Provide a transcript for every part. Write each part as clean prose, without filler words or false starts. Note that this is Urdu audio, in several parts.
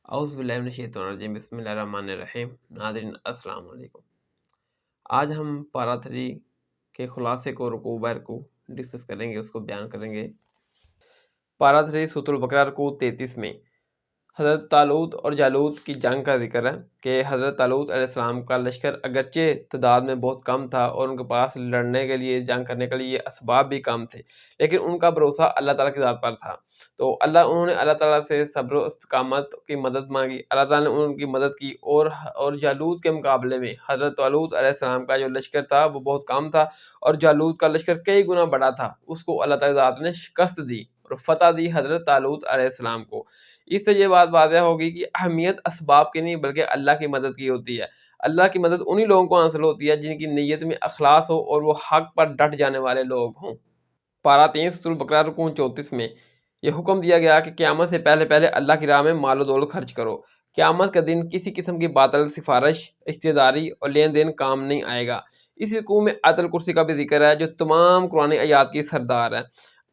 اعوذ باللہ من الشیطان الرجیم بسم اللہ الرحمن الرحیم۔ ناظرین السلام علیکم۔ آج ہم پارا 3 کے خلاصے کو رکوع بہ رکوع ڈسکس کریں گے، اس کو بیان کریں گے۔ پارا 3 سورۃ البقرہ رکوع 33 میں حضرت طالوت اور جالوت کی جنگ کا ذکر ہے کہ حضرت طالوت علیہ السلام کا لشکر اگرچہ تعداد میں بہت کم تھا اور ان کے پاس لڑنے کے لیے، جنگ کرنے کے لیے اسباب بھی کم تھے، لیکن ان کا بھروسہ اللہ تعالیٰ کی ذات پر تھا۔ تو انہوں نے اللہ تعالیٰ سے صبر و استقامت کی مدد مانگی، اللہ تعالیٰ نے ان کی مدد کی، اور جالوت کے مقابلے میں حضرت طالوت علیہ السلام کا جو لشکر تھا وہ بہت کم تھا، اور جالوت کا لشکر کئی گنا بڑا تھا۔ اس کو اللہ تعالیٰ کی ذات نے شکست دی اور فتح دی حضرت طالوت علیہ السلام کو۔ اس سے یہ بات واضح ہوگی کہ اہمیت اسباب کی نہیں بلکہ اللہ کی مدد کی ہوتی ہے۔ اللہ کی مدد انہی لوگوں کو حاصل ہوتی ہے جن کی نیت میں اخلاص ہو اور وہ حق پر ڈٹ جانے والے لوگ ہوں۔ پارا 3 سورۃ البقرہ رکوع 34 میں یہ حکم دیا گیا کہ قیامت سے پہلے پہلے اللہ کی راہ میں مال و دولت خرچ کرو۔ قیامت کا دن کسی قسم کی باطل سفارش، رشتہ داری اور لین دین کام نہیں آئے گا۔ اس رکوع میں آیت الکرسی کا بھی ذکر ہے جو تمام قرآن آیات کی سردار ہے۔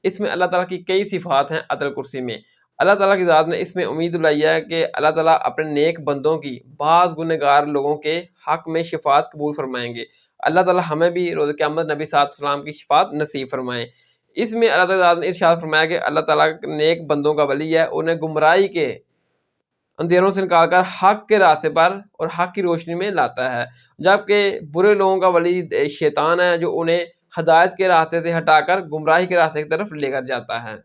اس میں اللہ تعالیٰ کی کئی صفات ہیں۔ آیت الکرسی میں اللہ تعالیٰ کی ذات نے اس میں امید دلائی ہے کہ اللہ تعالیٰ اپنے نیک بندوں کی بعض گنہگار لوگوں کے حق میں شفاعت قبول فرمائیں گے۔ اللہ تعالیٰ ہمیں بھی روز قیامت نبی صلی اللہ علیہ وسلم کی شفاعت نصیب فرمائیں۔ اس میں اللہ تعالیٰ نے ارشاد فرمایا کہ اللہ تعالیٰ نیک بندوں کا ولی ہے، انہیں گمراہی کے اندھیروں سے نکال کر حق کے راستے پر اور حق کی روشنی میں لاتا ہے، جبکہ برے لوگوں کا ولی شیطان ہے جو انہیں ہدایت کے راستے سے ہٹا کر گمراہی کے راستے کی طرف لے کر جاتا ہے۔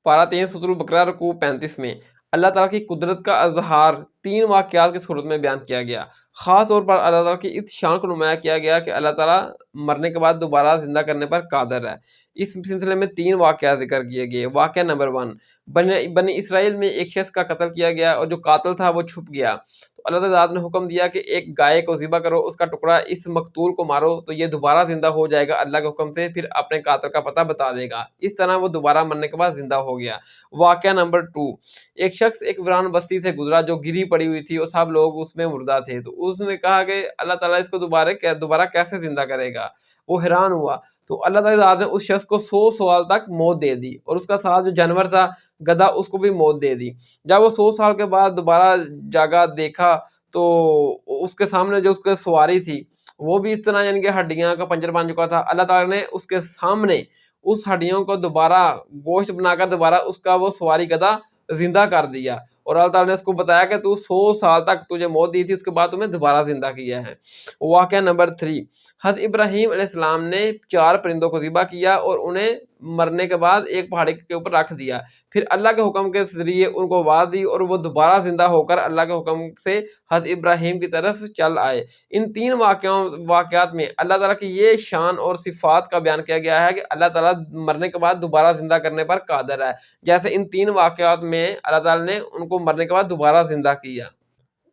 پارا 3 سورۃ البقرہ رکوع 35 میں اللہ تعالیٰ کی قدرت کا اظہار 3 واقعات کی صورت میں بیان کیا گیا۔ خاص طور پر اللہ تعالیٰ کی اس شان کو نمایاں کیا گیا کہ اللہ تعالیٰ مرنے کے بعد دوبارہ زندہ کرنے پر قادر ہے۔ اس سلسلے میں 3 واقعات ذکر کیے گئے۔ واقعہ نمبر 1، بنی اسرائیل میں ایک شخص کا قتل کیا گیا اور جو قاتل تھا وہ چھپ گیا، تو اللہ تعالیٰ نے حکم دیا کہ ایک گائے کو ذبح کرو، اس کا ٹکڑا اس مقتول کو مارو تو یہ دوبارہ زندہ ہو جائے گا اللہ کے حکم سے، پھر اپنے قاتل کا پتہ بتا دے گا۔ اس طرح وہ دوبارہ مرنے کے بعد زندہ ہو گیا۔ واقعہ نمبر 2، ایک شخص ایک ویران بستی سے گزرا جو گری پڑی ہوئی تھی اور سب لوگ اس میں مردہ تھے، تو اس نے کہا کہ اللہ تعالیٰ اس کو دوبارہ کیسے زندہ کرے گا؟ وہ حیران ہوا تو اللہ تعالیٰ نے اس شخص کو 100 سال تک موت دے دی، اور اس کا ساتھ جو جانور تھا گدھا، اس کو بھی موت دے دی۔ جب وہ 100 سال کے بعد دوبارہ جاگا دیکھا تو اس کے سامنے جو اس کی سواری تھی وہ بھی اس طرح یعنی کہ ہڈیاں کا پنجر بن چکا تھا۔ اللہ تعالیٰ نے اس کے سامنے اس ہڈیوں کو دوبارہ گوشت بنا کر دوبارہ اس کا وہ سواری گدھا زندہ کر دیا، اور اللہ تعالیٰ نے اس کو بتایا کہ تو 100 سال تک تجھے موت دی تھی، اس کے بعد تمہیں دوبارہ زندہ کیا ہے۔ واقعہ نمبر 3، حضرت ابراہیم علیہ السلام نے 4 پرندوں کو ذبح کیا اور انہیں مرنے کے بعد ایک پہاڑی کے اوپر رکھ دیا، پھر اللہ کے حکم کے ذریعے ان کو آواز دی اور وہ دوبارہ زندہ ہو کر اللہ کے حکم سے حضرت ابراہیم کی طرف چل آئے۔ ان 3 واقعات میں اللہ تعالیٰ کی یہ شان اور صفات کا بیان کیا گیا ہے کہ اللہ تعالیٰ مرنے کے بعد دوبارہ زندہ کرنے پر قادر ہے، جیسے ان 3 واقعات میں اللہ تعالیٰ نے ان کو مرنے کے بعد دوبارہ زندہ کیا۔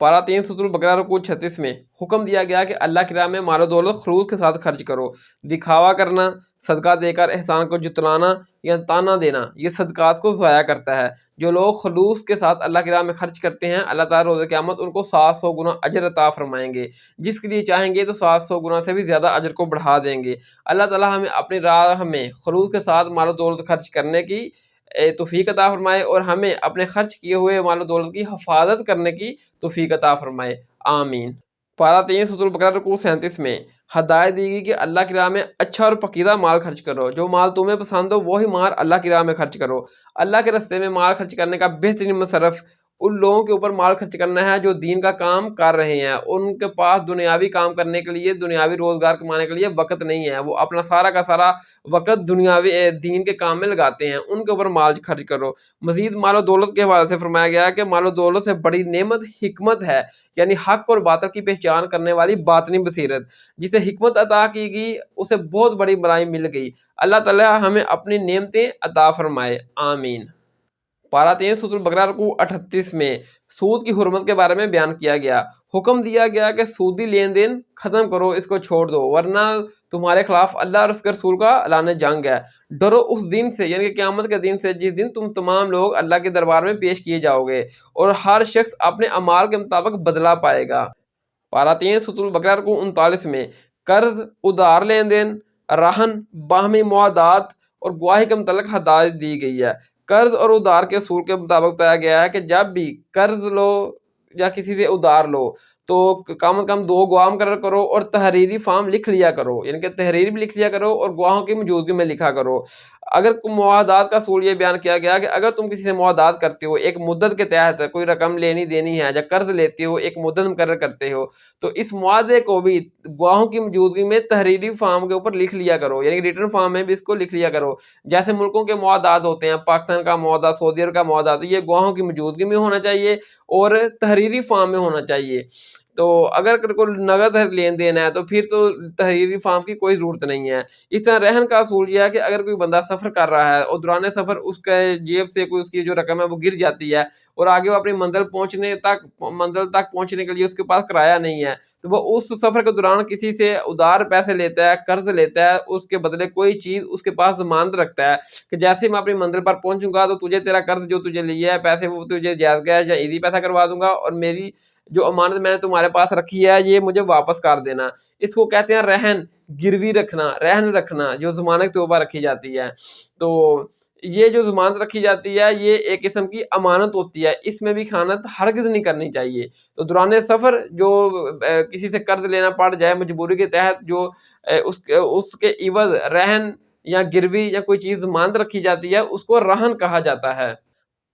پارا 3 سورۃ البقرہ رکوع 36 میں حکم دیا گیا کہ اللہ کی راہ میں مال و دولت خلوص کے ساتھ خرچ کرو۔ دکھاوا کرنا، صدقہ دے کر احسان کو جتلانا یا تانا دینا یہ صدقات کو ضائع کرتا ہے۔ جو لوگ خلوص کے ساتھ اللہ کی راہ میں خرچ کرتے ہیں، اللہ تعالیٰ روز قیامت ان کو 700 گنا اجر عطا فرمائیں گے، جس کے لیے چاہیں گے تو 700 گنا سے بھی زیادہ اجر کو بڑھا دیں گے۔ اللہ تعالیٰ ہمیں اپنی راہ میں خلوص کے ساتھ مال و دولت خرچ کرنے کی توفیق عطا فرمائے، اور ہمیں اپنے خرچ کیے ہوئے مال و دولت کی حفاظت کرنے کی توفیق عطا فرمائے، آمین۔ پارا 3 سورۃ البقرہ رکوع 37 میں ہدایت دی گئی کہ اللہ کی راہ میں اچھا اور پاکیزہ مال خرچ کرو، جو مال تمہیں پسند ہو وہی مال اللہ کی راہ میں خرچ کرو۔ اللہ کے راستے میں مال خرچ کرنے کا بہترین مصرف ان لوگوں کے اوپر مال خرچ کرنا ہے جو دین کا کام کر رہے ہیں، ان کے پاس دنیاوی کام کرنے کے لیے، دنیاوی روزگار کمانے کے لیے وقت نہیں ہے، وہ اپنا سارا کا سارا وقت دنیاوی دین کے کام میں لگاتے ہیں، ان کے اوپر مال خرچ کرو۔ مزید مال و دولت کے حوالے سے فرمایا گیا ہے کہ مال و دولت سے بڑی نعمت حکمت ہے، یعنی حق اور باطل کی پہچان کرنے والی باطنی بصیرت۔ جسے حکمت عطا کی گئی اسے بہت بڑی بڑائی مل گئی۔ اللہ تعالیٰ ہمیں اپنی نعمتیں عطا فرمائے، آمین۔ پارا 3 سورۃ البقرہ رکوع 38 میں سود کی حرمت کے بارے میں بیان کیا گیا۔ حکم دیا گیا کہ سودی لین دین ختم کرو، اس کو چھوڑ دو، ورنہ تمہارے خلاف اللہ اور اس کے رسول کا اعلان جنگ ہے۔ ڈرو اس دن سے، یعنی کہ قیامت کے دن سے، جس دن تم تمام لوگ اللہ کے دربار میں پیش کیے جاؤ گے اور ہر شخص اپنے اعمال کے مطابق بدلہ پائے گا۔ پارا 3 سورۃ البقرہ رکوع 39 میں قرض، ادھار لین دین، رہن، باہمی معاہدات اور گواہی کے متعلق ہدایت دی گئی ہے۔ قرض اور ادھار کے اصول کے مطابق بتایا گیا ہے کہ جب بھی قرض لو یا کسی سے ادھار لو تو کم از کم 2 گواہ مقرر کرو اور تحریری فارم لکھ لیا کرو، یعنی کہ تحریر بھی لکھ لیا کرو اور گواہوں کی موجودگی میں لکھا کرو۔ اگر معاہدات کا اصول یہ بیان کیا گیا کہ اگر تم کسی سے معاہدات کرتے ہو ایک مدت کے تحت، کوئی رقم لینی دینی ہے یا قرض لیتے ہو ایک مدت مقرر کرتے ہو، تو اس معاہدے کو بھی گواہوں کی موجودگی میں تحریری فارم کے اوپر لکھ لیا کرو، یعنی کہ ریٹن فارم میں بھی اس کو لکھ لیا کرو۔ جیسے ملکوں کے معاہدات ہوتے ہیں، پاکستان کا معاہدہ، سعودی عرب کا معاہدہ، تو یہ گواہوں کی موجودگی میں ہونا چاہیے اور تحریری فارم میں ہونا چاہیے۔ تو اگر کوئی نقد لین دین ہے تو پھر تو تحریری فارم کی کوئی ضرورت نہیں ہے۔ اس طرح رہن کا اصول یہ ہے کہ اگر کوئی بندہ سفر کر رہا ہے اور دوران سفر اس کے جیب سے کوئی اس کی جو رقم ہے وہ گر جاتی ہے اور آگے وہ اپنی منزل تک پہنچنے کے لیے اس کے پاس کرایہ نہیں ہے، تو وہ اس سفر کے دوران کسی سے ادھار پیسے لیتا ہے، قرض لیتا ہے، اس کے بدلے کوئی چیز اس کے پاس ضمانت رکھتا ہے کہ جیسے میں اپنی منزل پر پہنچوں گا تو تجھے تیرا قرض جو تجھے لیا ہے پیسے وہ تجھے جائز گیا یا ایزی پیسہ کروا دوں گا، اور میری جو امانت میں نے تمہارے پاس رکھی ہے یہ مجھے واپس کر دینا۔ اس کو کہتے ہیں رہن، گروی رکھنا، رہن رکھنا، جو ضمانت کے طور پر رکھی جاتی ہے۔ تو یہ جو ضمانت رکھی جاتی ہے یہ ایک قسم کی امانت ہوتی ہے، اس میں بھی خیانت ہرگز نہیں کرنی چاہیے۔ تو دوران سفر جو کسی سے قرض لینا پڑ جائے مجبوری کے تحت، جو اس کے عوض رہن یا گروی یا کوئی چیز ضمانت رکھی جاتی ہے اس کو رہن کہا جاتا ہے۔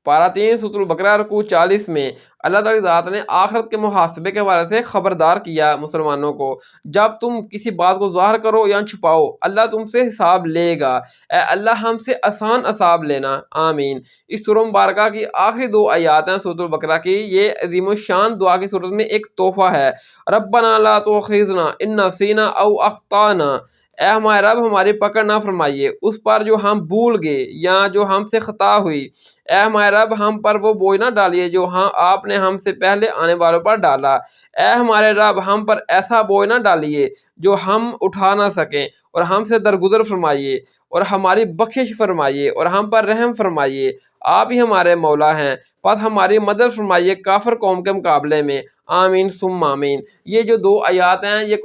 پارہ 3 سورۃ البقرہ رکوع 40 میں اللہ تعالی ذات نے آخرت کے محاسبے کے حوالے سے خبردار کیا مسلمانوں کو، جب تم کسی بات کو ظاہر کرو یا چھپاؤ اللہ تم سے حساب لے گا، اے اللہ ہم سے آسان حساب لینا، آمین۔ اس سورہ مبارکہ کی آخری 2 آیات ہیں سورۃ البقرہ کی، یہ عظیم الشان دعا کی صورت میں ایک تحفہ ہے۔ ربنا لا تؤاخذنا ان نسینا او اخطانا، اے ہمارے رب ہماری پکڑ نہ فرمائیے اس پر جو ہم بھول گئے یا جو ہم سے خطا ہوئی، اے ہمارے رب ہم پر وہ بوجھ نہ ڈالیے جو آپ نے ہم سے پہلے آنے والوں پر ڈالا، اے ہمارے رب ہم پر ایسا بوجھ نہ ڈالیے جو ہم اٹھا نہ سکیں، اور ہم سے درگزر فرمائیے اور ہماری بخشش فرمائیے اور ہم پر رحم فرمائیے، آپ ہی ہمارے مولا ہیں، پس ہماری مدد فرمائیے کافر قوم کے مقابلے میں، آمین ثم آمین۔ یہ جو 2 آیات ہیں یہ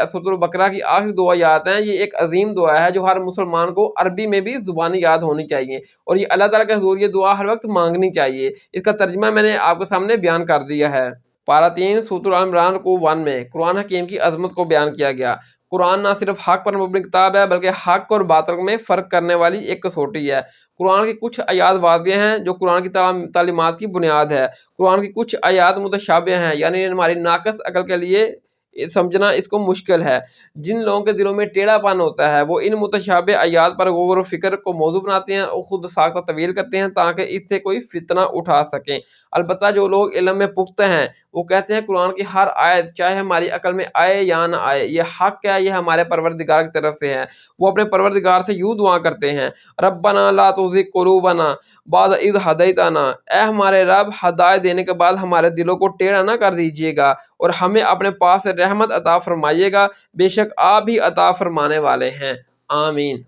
سورۃ البقرہ کی آخری 2 آیات ہیں، یہ ایک عظیم دعا ہے جو ہر مسلمان کو عربی میں بھی زبانی یاد ہونی چاہیے، اور یہ اللہ تعالیٰ کے حضور یہ دعا ہر وقت مانگنی چاہیے۔ اس کا ترجمہ میں نے آپ کے سامنے بیان کر دیا ہے۔ پارہ 3 سورۃ ال عمران رکوع 1 میں قرآن حکیم کی عظمت کو بیان کیا گیا۔ قرآن نہ صرف حق پر مبنی کتاب ہے بلکہ حق اور باطل میں فرق کرنے والی ایک کسوٹی ہے۔ قرآن کی کچھ آیات واضح ہیں جو قرآن کی تعلیمات کی بنیاد ہے، قرآن کی کچھ آیات متشابہ ہیں، یعنی ہماری ناقص عقل کے لیے سمجھنا اس کو مشکل ہے۔ جن لوگوں کے دلوں میں ٹیڑھا پن ہوتا ہے وہ ان متشابہ آیات پر غور و فکر کو موضوع بناتے ہیں اور خود ساختہ طویل کرتے ہیں تاکہ اس سے کوئی فتنہ اٹھا سکیں۔ البتہ جو لوگ علم میں پختہ ہیں وہ کہتے ہیں قرآن کی ہر آیت چاہے ہماری عقل میں آئے یا نہ آئے یہ حق ہے، یہ ہمارے پروردگار کی طرف سے ہے۔ وہ اپنے پروردگار سے یوں دعا کرتے ہیں، ربنا لا تزغ قلوبنا بعد اذ ہدیتنا، اے ہمارے رب ہدایت دینے کے بعد ہمارے دلوں کو ٹیڑھا نہ کر دیجیے گا اور ہمیں اپنے پاس سے رحمت عطا فرمائیے گا، بے شک آپ ہی عطا فرمانے والے ہیں، آمین۔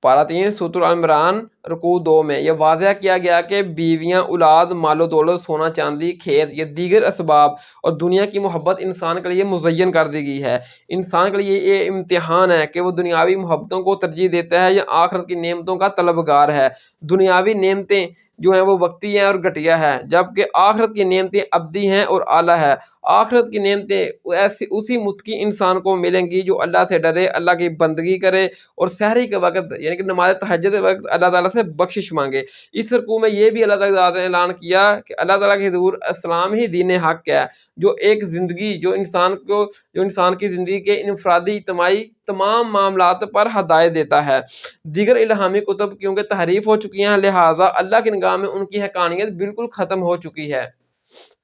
پارہ 3 سورۃ ال عمران رکوع 2 میں یہ واضح کیا گیا کہ بیویاں، اولاد، مال و دولت، سونا چاندی، کھیت، یہ دیگر اسباب اور دنیا کی محبت انسان کے لیے مزین کر دی گئی ہے۔ انسان کے لیے یہ امتحان ہے کہ وہ دنیاوی محبتوں کو ترجیح دیتا ہے یا آخرت کی نعمتوں کا طلبگار ہے۔ دنیاوی نعمتیں جو ہیں وہ وقتی ہیں اور گھٹیا ہے، جبکہ آخرت کی نعمتیں ابدی ہیں اور اعلیٰ ہے۔ آخرت کی نعمتیں اسی متقی انسان کو ملیں گی جو اللہ سے ڈرے، اللہ کی بندگی کرے اور سحری کے وقت یعنی کہ نماز تہجد کے وقت اللہ تعالیٰ سے بخشش مانگے۔ اس رکوع میں یہ بھی اللہ تعالیٰ نے اعلان کیا کہ اللہ تعالیٰ کے حضور اسلام ہی دین حق ہے، جو ایک زندگی جو انسان کی زندگی کے انفرادی اجتماعی تمام معاملات پر ہدایت دیتا ہے۔ دیگر الہامی کتب کیونکہ تحریف ہو چکی ہیں لہٰذا اللہ کی نگاہ میں ان کی حقانیت بالکل ختم ہو چکی ہے۔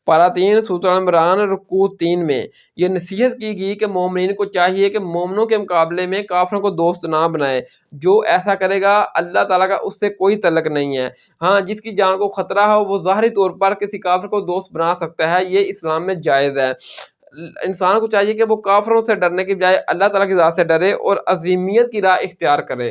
پارہ 3 سورۃ ال عمران رکوع 3 میں یہ نصیحت کی گئی کہ مومنین کو چاہیے کہ مومنوں کے مقابلے میں کافروں کو دوست نہ بنائے، جو ایسا کرے گا اللہ تعالیٰ کا اس سے کوئی تعلق نہیں ہے۔ ہاں جس کی جان کو خطرہ ہو وہ ظاہری طور پر کسی کافر کو دوست بنا سکتا ہے، یہ اسلام میں جائز ہے۔ انسان کو چاہیے کہ وہ کافروں سے ڈرنے کی بجائے اللہ تعالیٰ کی ذات سے ڈرے اور عظیمیت کی راہ اختیار کرے۔